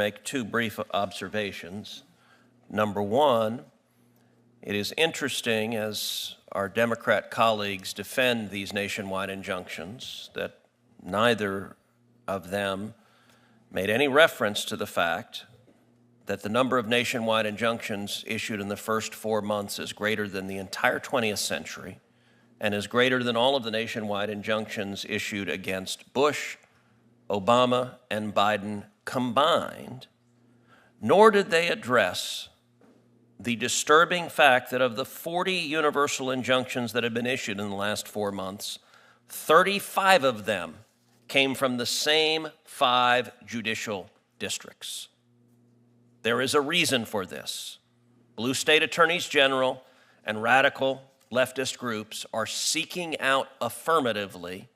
make two brief observations. Number one, it is interesting as our Democrat colleagues defend these nationwide injunctions that neither of them made any reference to the fact that the number of nationwide injunctions issued in the first 4 months is greater than the entire 20th century and is greater than all of the nationwide injunctions issued against Bush, Obama, and Biden combined, nor did they address the disturbing fact that of the 40 universal injunctions that have been issued in the last 4 months, 35 of them came from the same 5 judicial districts. There is a reason for this. Blue state attorneys general and radical leftist groups are seeking out affirmatively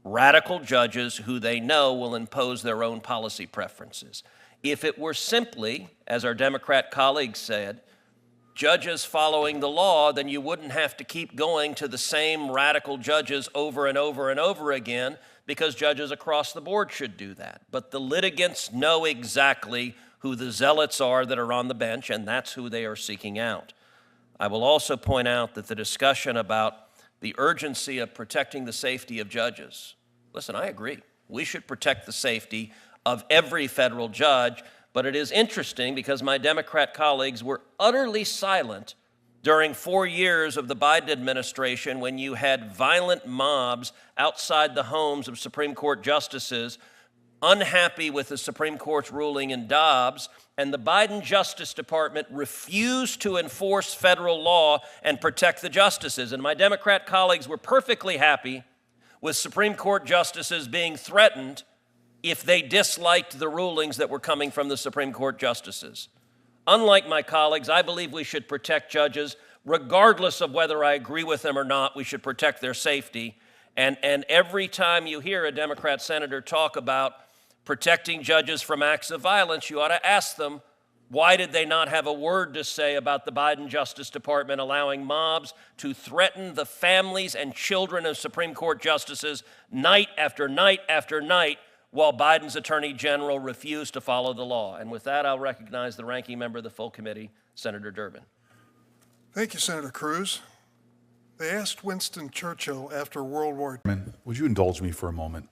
radical judges who they know will impose their own policy preferences. If it were simply, as our Democrat colleagues said, judges following the law, then you wouldn't have to keep going to the same radical judges over and over and over again, because judges across the board should do that. But the litigants know exactly who the zealots are that are on the bench, and that's who they are seeking out. I will also point out that the discussion about the urgency of protecting the safety of judges, listen, I agree. We should protect the safety of every federal judge, but it is interesting because my Democrat colleagues were utterly silent during 4 years of the Biden administration when you had violent mobs outside the homes of Supreme Court justices unhappy with the Supreme Court's ruling in Dobbs, and the Biden Justice Department refused to enforce federal law and protect the justices. And my Democrat colleagues were perfectly happy with Supreme Court justices being threatened if they disliked the rulings that were coming from the Supreme Court justices. Unlike my colleagues, I believe we should protect judges regardless of whether I agree with them or not. We should protect their safety. And every time you hear a Democrat senator talk about protecting judges from acts of violence, you ought to ask them, why did they not have a word to say about the Biden Justice Department allowing mobs to threaten the families and children of Supreme Court justices night after night after night while Biden's Attorney General refused to follow the law? And with that, I'll recognize the ranking member of the full committee, Senator Durbin. Thank you, Senator Cruz. They asked Winston Churchill after World War II. Would you indulge me for a moment?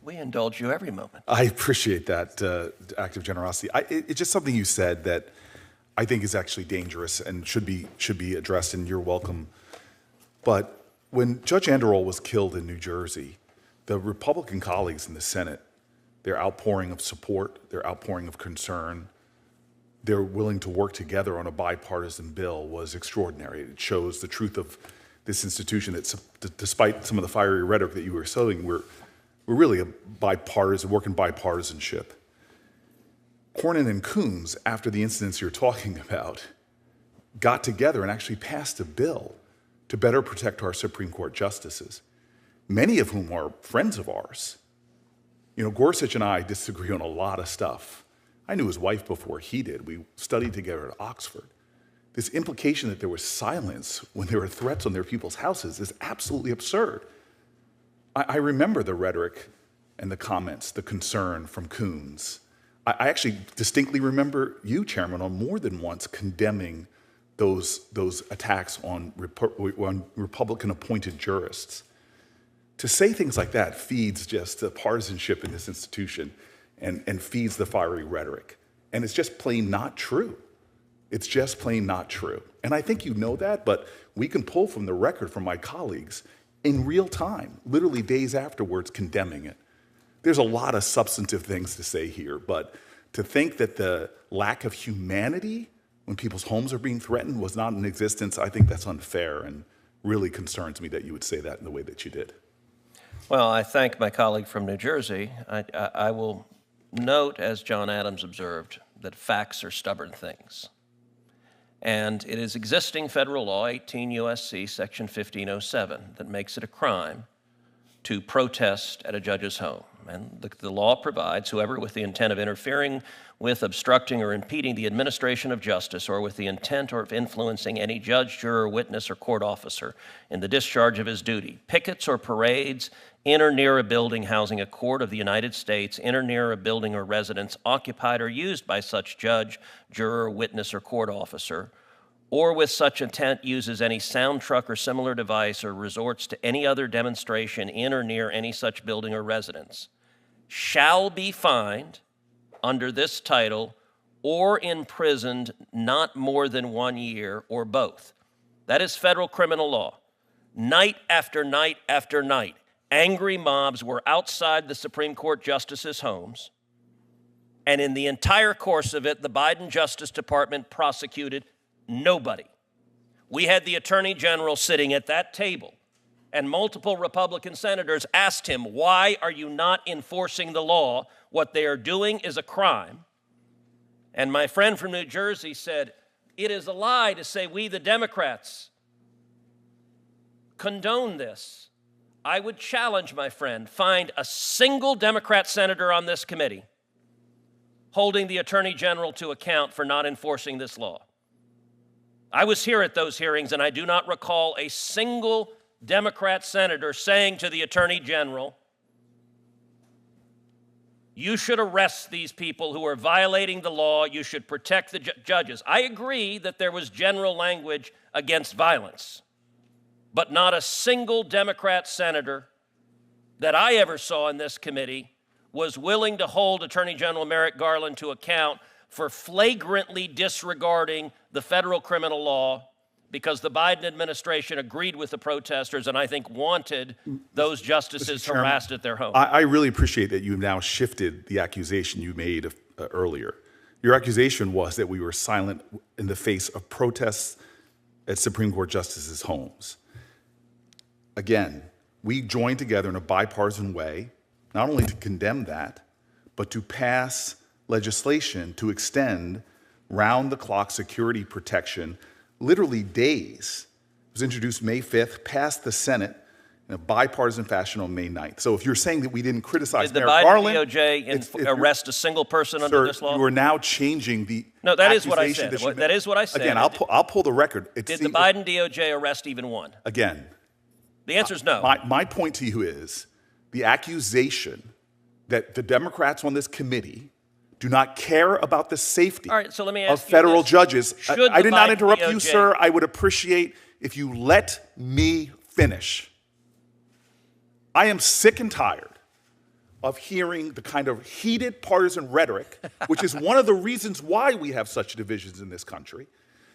We indulge you every moment. I appreciate that act of generosity. It's just something you said that I think is actually dangerous and should be addressed, and you're welcome. But when Judge Anderol was killed in New Jersey, the Republican colleagues in the Senate, their outpouring of support, their outpouring of concern, they're willing to work together on a bipartisan bill was extraordinary. It shows the truth of this institution that despite some of the fiery rhetoric that you were sowing, we're really a bipartisan, working bipartisanship. Cornyn and Coons, after the incidents you're talking about, got together and actually passed a bill to better protect our Supreme Court justices, many of whom are friends of ours. You know, Gorsuch and I disagree on a lot of stuff. I knew his wife before he did. We studied together at Oxford. This implication that there was silence when there were threats on their people's houses is absolutely absurd. I remember the rhetoric and the comments, the concern from Coons. I actually distinctly remember you, Chairman, on more than once condemning those attacks on Republican-appointed jurists. To say things like that feeds just the partisanship in this institution and feeds the fiery rhetoric. And it's just plain not true. It's just plain not true. And I think you know that, but we can pull from the record from my colleagues in real time, literally days afterwards, condemning it. There's a lot of substantive things to say here, but to think that the lack of humanity when people's homes are being threatened was not in existence, I think that's unfair and really concerns me that you would say that in the way that you did. Well, I thank my colleague from New Jersey. I will note, as John Adams observed, that facts are stubborn things. And it is existing federal law, 18 U.S.C. section 1507, that makes it a crime to protest at a judge's home. And the law provides, whoever with the intent of interfering with, obstructing, or impeding the administration of justice, or with the intent or of influencing any judge, juror, witness, or court officer in the discharge of his duty, pickets or parades in or near a building housing a court of the United States, in or near a building or residence occupied or used by such judge, juror, witness, or court officer, or with such intent uses any sound truck or similar device, or resorts to any other demonstration in or near any such building or residence, shall be fined under this title or imprisoned not more than 1 year, or both. That is federal criminal law. Night after night after night, angry mobs were outside the Supreme Court justices' homes, and in the entire course of it, the Biden Justice Department prosecuted nobody. We had the Attorney General sitting at that table, and multiple Republican senators asked him, why are you not enforcing the law? What they are doing is a crime. And my friend from New Jersey said, it is a lie to say we, the Democrats, condone this. I would challenge, my friend, find a single Democrat senator on this committee holding the Attorney General to account for not enforcing this law. I was here at those hearings, and I do not recall a single Democrat senator saying to the Attorney General, you should arrest these people who are violating the law, you should protect the judges. I agree that there was general language against violence, but not a single Democrat senator that I ever saw in this committee was willing to hold Attorney General Merrick Garland to account for flagrantly disregarding the federal criminal law, because the Biden administration agreed with the protesters and I think wanted those justices harassed at their home. I really appreciate that you've now shifted the accusation you made earlier. Your accusation was that we were silent in the face of protests at Supreme Court justices' homes. Again, we joined together in a bipartisan way, not only to condemn that, but to pass legislation to extend round-the-clock security protection, literally days. It was introduced May 5th, passed the Senate in a bipartisan fashion on May 9th. So if you're saying that we didn't criticize Did the Merrick Biden Garland, DOJ arrest a single person under this law? You are now changing the No, that is what I said. accusation That is what I said. Again, I'll pull the record. Did the Biden DOJ arrest even one? Again, The answer is no. my point to you is the accusation that the Democrats on this committee do not care about the safety All right, so let me of ask you federal this. judges. Should I the did not Biden interrupt you, DOJ sir. I would appreciate if you let me finish. I am sick and tired of hearing the kind of heated partisan rhetoric, which is one of the reasons why we have such divisions in this country.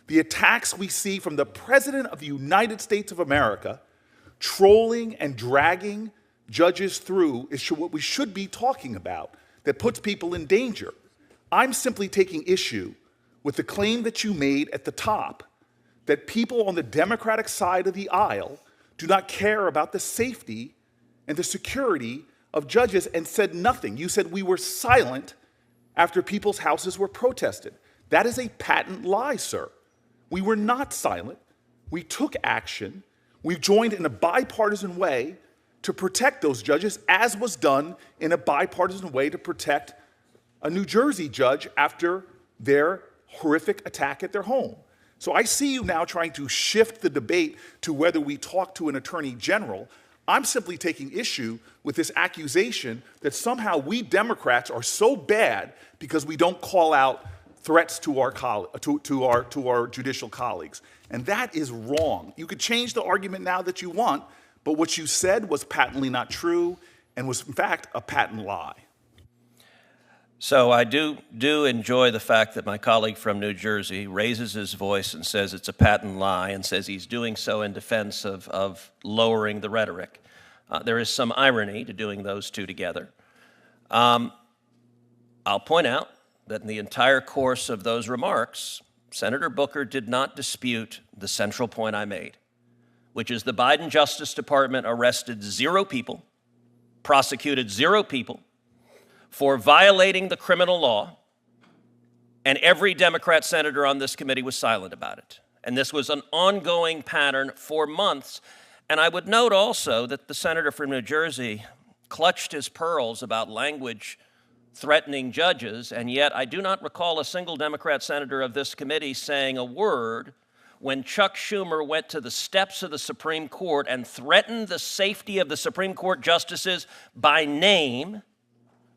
The attacks we see from the President of the United States of America trolling and dragging judges through is what we should be talking about, that puts people in danger. I'm simply taking issue with the claim that you made at the top that people on the Democratic side of the aisle do not care about the safety and the security of judges and said nothing. You said we were silent after people's houses were protested. That is a patent lie, sir. We were not silent. We took action. We joined in a bipartisan way to protect those judges, as was done in a bipartisan way to protect a New Jersey judge after their horrific attack at their home. So I see you now trying to shift the debate to whether we talk to an attorney general. I'm simply taking issue with this accusation that somehow we Democrats are so bad because we don't call out threats to our judicial colleagues. And that is wrong. You could change the argument now that you want, but what you said was patently not true and was, in fact, a patent lie. So I do enjoy the fact that my colleague from New Jersey raises his voice and says it's a patent lie and says he's doing so in defense of lowering the rhetoric. There is some irony to doing those two together. I'll point out that in the entire course of those remarks, Senator Booker did not dispute the central point I made, which is the Biden Justice Department arrested 0 people, prosecuted 0 people for violating the criminal law, and every Democrat senator on this committee was silent about it. And this was an ongoing pattern for months. And I would note also that the senator from New Jersey clutched his pearls about language threatening judges, and yet I do not recall a single Democrat senator of this committee saying a word when Chuck Schumer went to the steps of the Supreme Court and threatened the safety of the Supreme Court justices by name,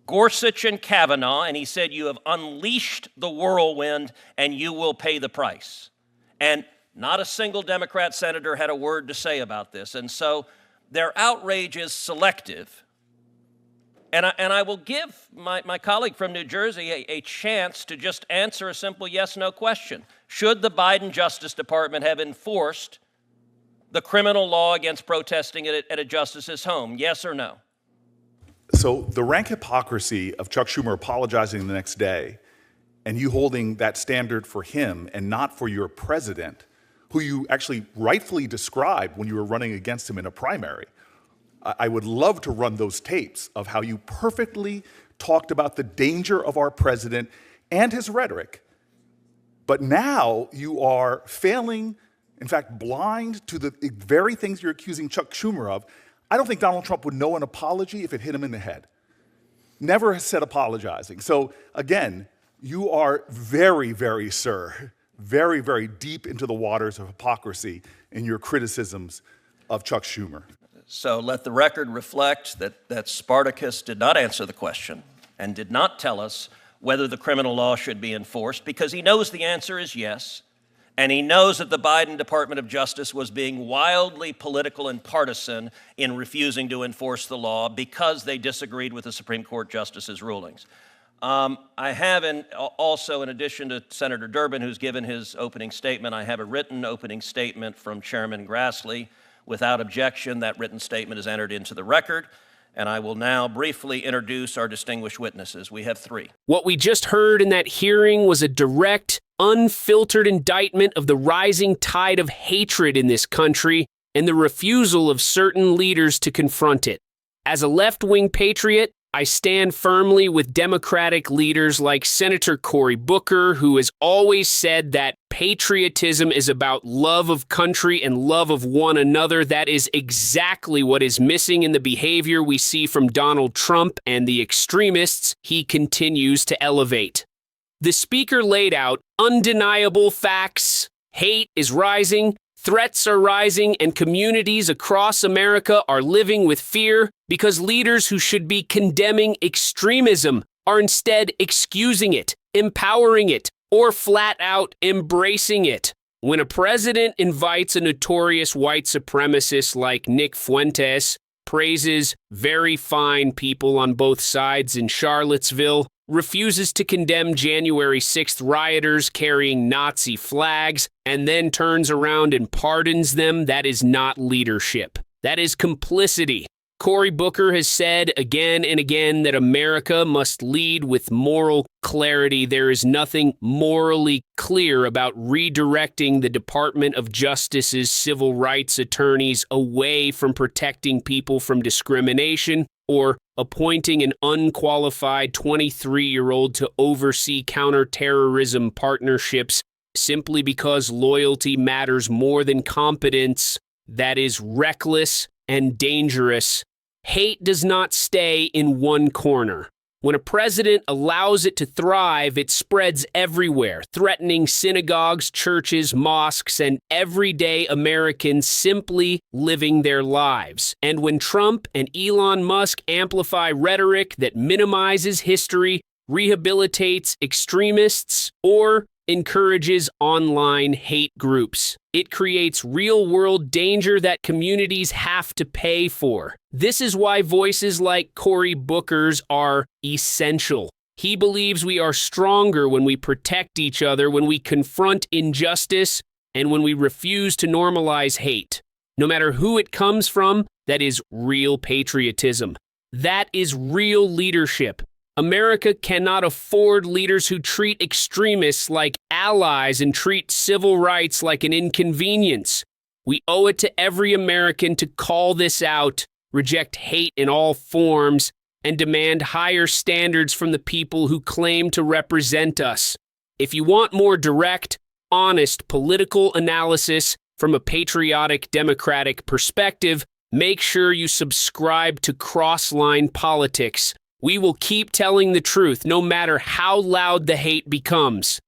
Gorsuch and Kavanaugh, and he said, "You have unleashed the whirlwind and you will pay the price." And not a single Democrat senator had a word to say about this. And so their outrage is selective. And I will give my colleague from New Jersey a chance to just answer a simple yes-no question. Should the Biden Justice Department have enforced the criminal law against protesting at a justice's home? Yes or no? So the rank hypocrisy of Chuck Schumer apologizing the next day and you holding that standard for him and not for your president, who you actually rightfully described when you were running against him in a primary. I would love to run those tapes of how you perfectly talked about the danger of our president and his rhetoric. But now you are failing, in fact, blind to the very things you're accusing Chuck Schumer of. I don't think Donald Trump would know an apology if it hit him in the head. Never has said apologizing. So again, you are very, very, sir, very, very deep into the waters of hypocrisy in your criticisms of Chuck Schumer. So let the record reflect that Spartacus did not answer the question and did not tell us whether the criminal law should be enforced, because he knows the answer is yes, and he knows that the Biden Department of Justice was being wildly political and partisan in refusing to enforce the law because they disagreed with the Supreme Court justices' rulings. I have also, in addition to Senator Durbin, who's given his opening statement, I have a written opening statement from Chairman Grassley. Without objection, that written statement is entered into the record, and I will now briefly introduce our distinguished witnesses. We have three. What we just heard in that hearing was a direct, unfiltered indictment of the rising tide of hatred in this country and the refusal of certain leaders to confront it. As a left-wing patriot, I stand firmly with Democratic leaders like Senator Cory Booker, who has always said that patriotism is about love of country and love of one another. That is exactly what is missing in the behavior we see from Donald Trump and the extremists he continues to elevate. The speaker laid out undeniable facts. Hate is rising, threats are rising, and communities across America are living with fear because leaders who should be condemning extremism are instead excusing it, empowering it, or flat out embracing it. When a president invites a notorious white supremacist like Nick Fuentes, praises very fine people on both sides in Charlottesville, refuses to condemn January 6th rioters carrying Nazi flags, and then turns around and pardons them, that is not leadership. That is complicity. Cory Booker has said again and again that America must lead with moral clarity. There is nothing morally clear about redirecting the Department of Justice's civil rights attorneys away from protecting people from discrimination or appointing an unqualified 23-year-old to oversee counterterrorism partnerships simply because loyalty matters more than competence. That is reckless and dangerous. Hate does not stay in one corner. When a president allows it to thrive, it spreads everywhere, threatening synagogues, churches, mosques, and everyday Americans simply living their lives. And when Trump and Elon Musk amplify rhetoric that minimizes history, rehabilitates extremists, or encourages online hate groups, it creates real-world danger that communities have to pay for. This is why voices like Cory Booker's are essential. He believes we are stronger when we protect each other, when we confront injustice, and when we refuse to normalize hate. No matter who it comes from, that is real patriotism. That is real leadership. America cannot afford leaders who treat extremists like allies and treat civil rights like an inconvenience. We owe it to every American to call this out, reject hate in all forms, and demand higher standards from the people who claim to represent us. If you want more direct, honest political analysis from a patriotic Democratic perspective, make sure you subscribe to Crossline Politics. We will keep telling the truth no matter how loud the hate becomes.